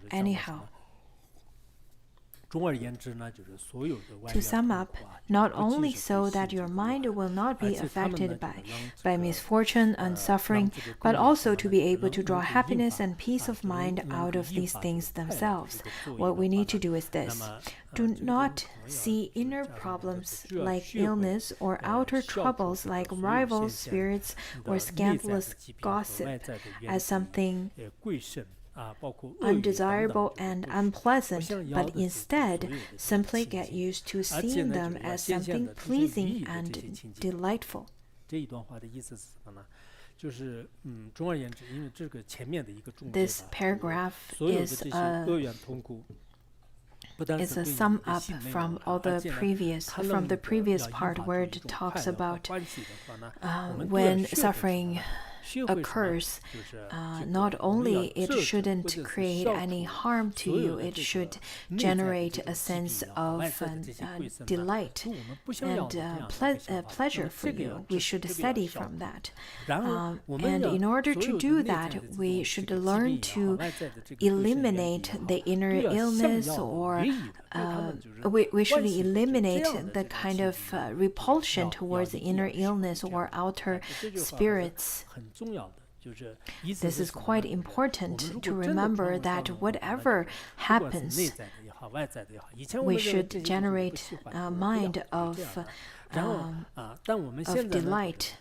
Anyhow, to sum up, not only so that your mind will not be affected by misfortune and suffering, but also to be able to draw happiness and peace of mind out of these things themselves. What we need to do is this. Do not see inner problems like illness or outer troubles like rival spirits or scandalous gossip as something undesirable and unpleasant, but instead simply get used to seeing them as something pleasing and delightful. This paragraph is a sum up from the previous part where it talks about when suffering occurs, not only it shouldn't create any harm to you, it should generate a sense of delight and pleasure for you. We should study from that. And in order to do that, we should learn to eliminate the inner illness, or we should eliminate the kind of repulsion towards the inner illness or outer spirits. This is quite important to remember that whatever happens, we should generate a mind of delight.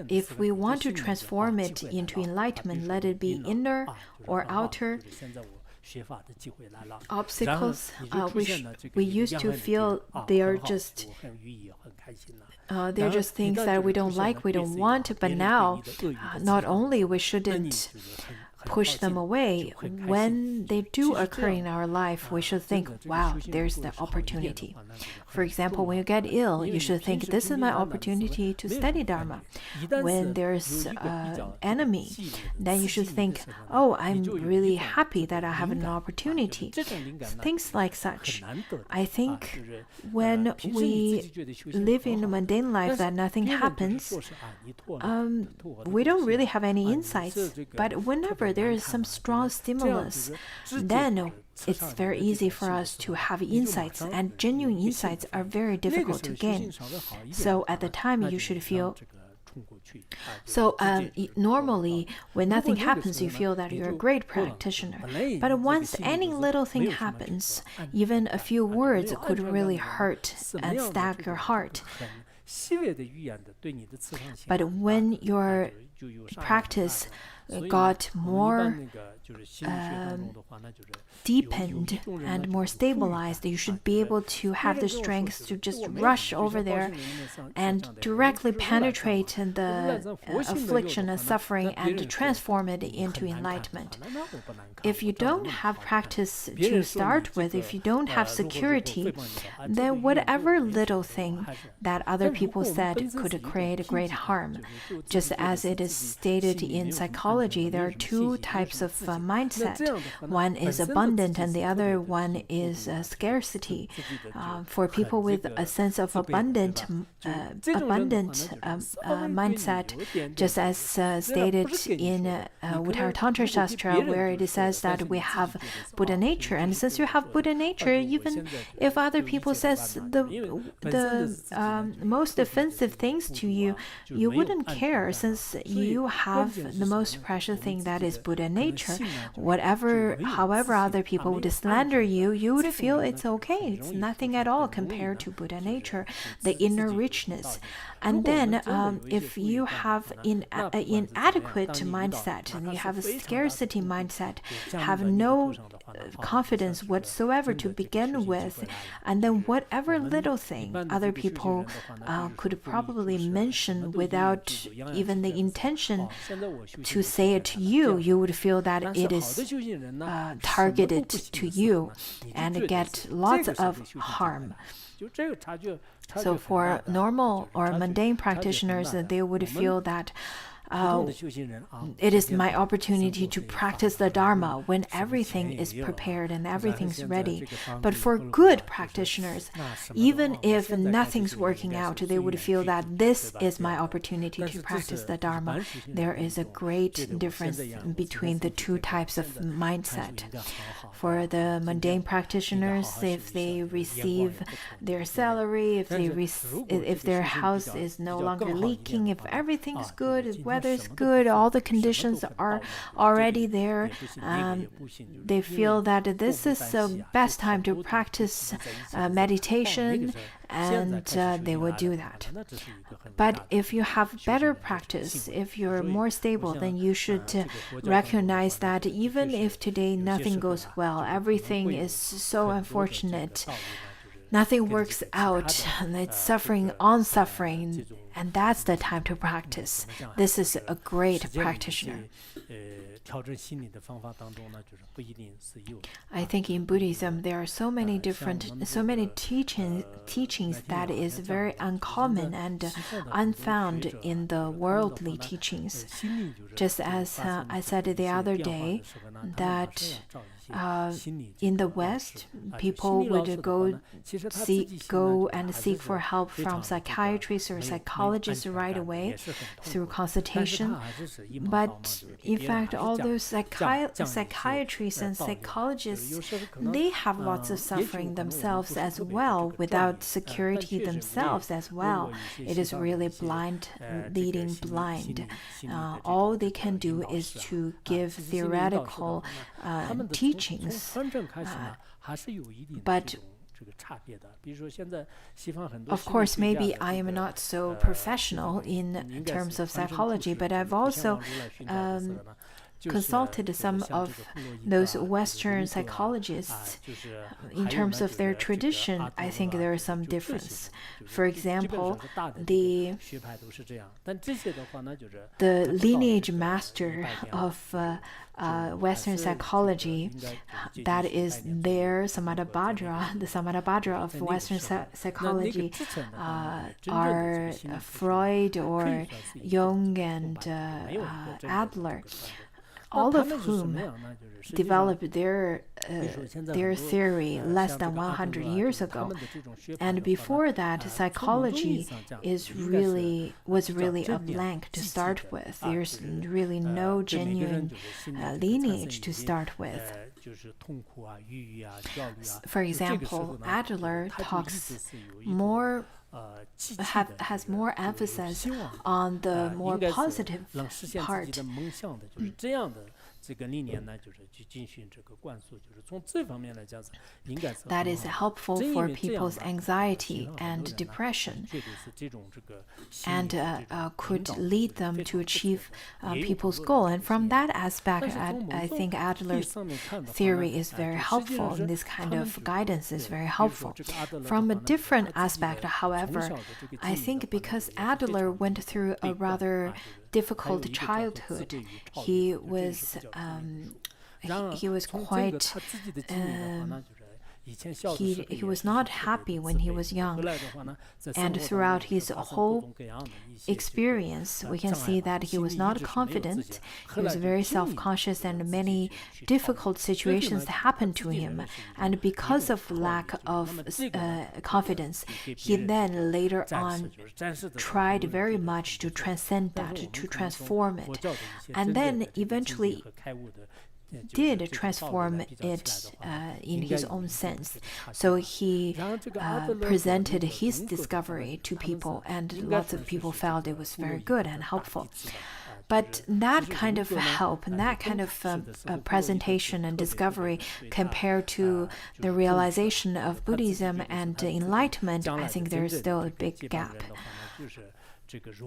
If we want to transform it into enlightenment, let it be inner or outer obstacles, we used to feel they are just things that we don't like, we don't want, but now not only we shouldn't push them away. When they do occur in our life, we should think, wow, there's the opportunity. For example, when you get ill, you should think, this is my opportunity to study Dharma. When there's an enemy, then you should think, oh, I'm really happy that I have an opportunity. Things like such. I think when we live in a mundane life that nothing happens, we don't really have any insights. But whenever there is some strong stimulus, then it's very easy for us to have insights, and genuine insights are very difficult to gain. So at the time, you should feel. So normally, when nothing happens, you feel that you're a great practitioner. But once any little thing happens, even a few words could really hurt and stab your heart. But when your practice got more deepened and more stabilized, you should be able to have the strength to just rush over there and directly penetrate the affliction and suffering and transform it into enlightenment. If you don't have practice to start with, if you don't have security, then whatever little thing that other people said could create a great harm. Just as it is stated in psychology, there are two types of mindset. One is abundant and the other one is scarcity. For people with a sense of abundant mindset, just as stated in Uttara Tantra Shastra, where it says that we have Buddha nature, and since you have Buddha nature, even if other people says the most offensive things to you, you wouldn't care, since you have the most precious thing, that is Buddha nature. However other people would slander you, you would feel it's okay. It's nothing at all compared to Buddha nature, the inner richness. And then if you have an inadequate mindset, and you have a scarcity mindset, have no confidence whatsoever to begin with, and then whatever little thing other people could probably mention without even the intention to say it to you, you would feel that it is targeted to you and get lots of harm. So for normal or mundane practitioners, they would feel that it is my opportunity to practice the Dharma when everything is prepared and everything's ready. But for good practitioners, even if nothing's working out, they would feel that this is my opportunity to practice the Dharma. There is a great difference between the two types of mindset. For the mundane practitioners, if they receive their salary, if their house is no longer leaking, if everything's good, if weather's good, all the conditions are already there, they feel that this is the best time to practice meditation, and they will do that. But if you have better practice, if you're more stable, then you should recognize that even if today nothing goes well, everything is so unfortunate, nothing works out, and it's suffering on suffering, and that's the time to practice. This is a great practitioner. I think in Buddhism there are so many teachings that is very uncommon and unfound in the worldly teachings. Just as I said the other day, that in the West, people would go and seek for help from psychiatrists or psychologists right away through consultation. But in fact, all those psychiatrists and psychologists, they have lots of suffering themselves as well, without security themselves as well. It is really blind leading blind. All they can do is to give theoretical teachings, but of course, maybe I am not so professional in terms of psychology, but I've also consulted some of those Western psychologists. In terms of their tradition, I think there is some difference. For example, the lineage master of Western psychology, that is their Samadabhadra, the Samadabhadra of Western psychology, are Freud or Jung and Adler, all of whom developed their theory less than 100 years ago. And before that, psychology was really a blank to start with. There's really no genuine lineage to start with. For example, Adler has more emphasis on the more positive part. That is helpful for people's anxiety and depression, and could lead them to achieve people's goal. And from that aspect, I think Adler's theory is very helpful, and this kind of guidance is very helpful. From a different aspect, however, I think because Adler went through a rather difficult childhood, he was quite he was not happy when he was young, and throughout his whole experience we can see that he was not confident. He was very self-conscious, and many difficult situations happened to him, and because of lack of confidence, he then later on tried very much to transcend that, to transform it, and then eventually did transform it in his own sense. So he presented his discovery to people, and lots of people felt it was very good and helpful. But that kind of help and that kind of presentation and discovery compared to the realization of Buddhism and Enlightenment, I think there is still a big gap.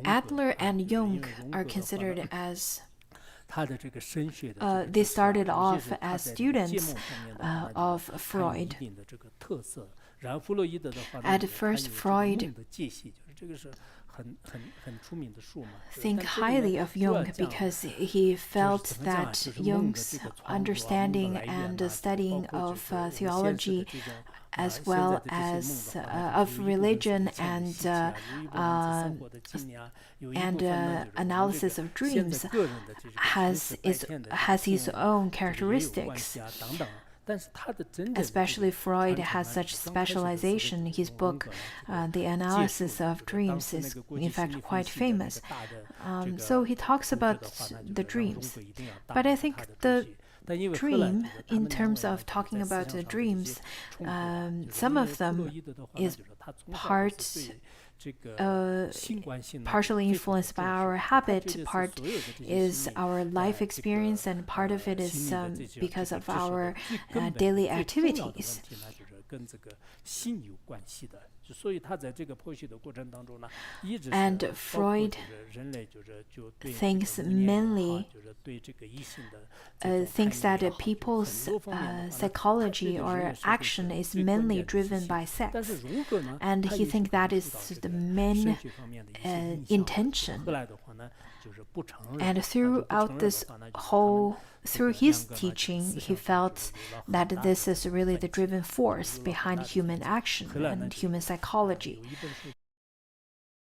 Adler and Jung are considered as they started off as students of Freud. At first, Freud think highly of Jung because he felt that Jung's understanding and studying of theology as well as of religion and analysis of dreams has its own characteristics. Especially Freud has such specialization. His book, The Analysis of Dreams, is in fact quite famous. So he talks about the dreams. But I think the dream, in terms of talking about the dreams, some of them is partially influenced by our habit, part is our life experience, and part of it is because of our daily activities. And Freud thinks that people's psychology or action is mainly driven by sex, and he thinks that is the main intention. And through his teaching, he felt that this is really the driving force behind human action and human psychology.